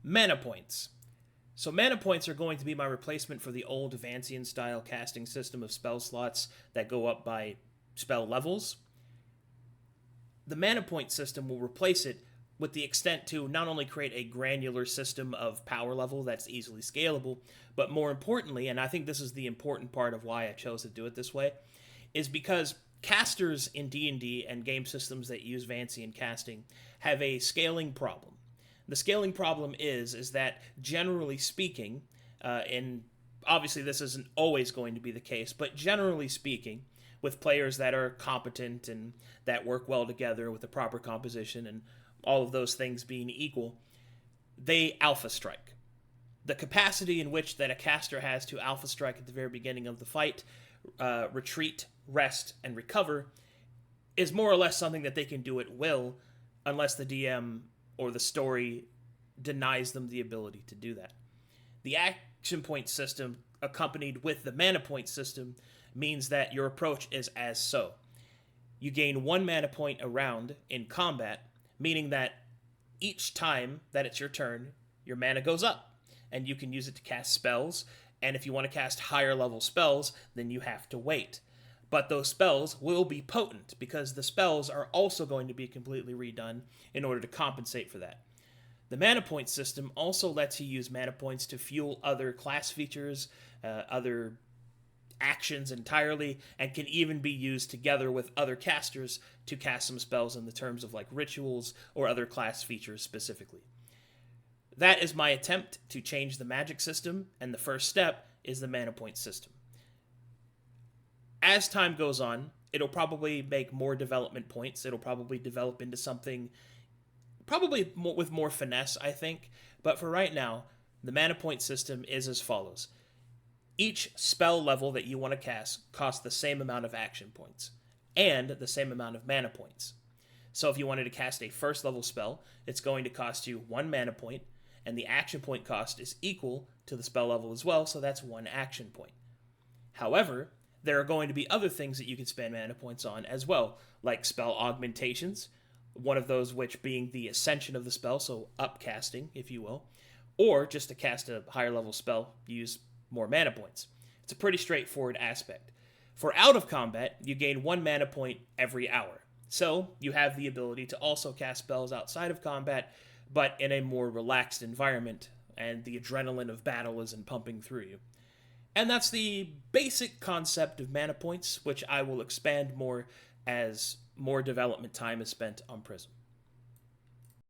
Mana points. So mana points are going to be my replacement for the old Vancian style casting system of spell slots that go up by spell levels. The mana point system will replace it with the extent to not only create a granular system of power level that's easily scalable, but more importantly, and I think this is the important part of why I chose to do it this way, is because casters in D&D and game systems that use Vancian casting have a scaling problem. The scaling problem is that generally speaking, and obviously this isn't always going to be the case, but generally speaking, with players that are competent and that work well together with the proper composition and all of those things being equal, they alpha strike. The capacity in which that a caster has to alpha strike at the very beginning of the fight, retreat, rest, and recover is more or less something that they can do at will unless the DM or the story denies them the ability to do that. The action point system accompanied with the mana point system means that your approach is as so. You gain 1 mana point a round in combat, meaning that each time that it's your turn, your mana goes up, and you can use it to cast spells, and if you want to cast higher level spells, then you have to wait. But those spells will be potent, because the spells are also going to be completely redone in order to compensate for that. The mana point system also lets you use mana points to fuel other class features, other actions entirely, and can even be used together with other casters to cast some spells in the terms of like rituals or other class features specifically. That is my attempt to change the magic system, and the first step is the mana point system. As time goes on, it'll probably make more development points. It'll probably develop into something probably more, with more finesse, I think. But for right now, the mana point system is as follows. Each spell level that you want to cast costs the same amount of action points and the same amount of mana points. So if you wanted to cast a first level spell, it's going to cost you 1 mana point, and the action point cost is equal to the spell level as well, so that's 1 action point. However, there are going to be other things that you can spend mana points on as well, like spell augmentations, one of those which being the ascension of the spell, so upcasting, if you will, or just to cast a higher level spell, use more mana points. It's a pretty straightforward aspect. For out of combat, you gain 1 mana point every hour. So you have the ability to also cast spells outside of combat, but in a more relaxed environment, and the adrenaline of battle isn't pumping through you. And that's the basic concept of mana points, which I will expand more as more development time is spent on Prism.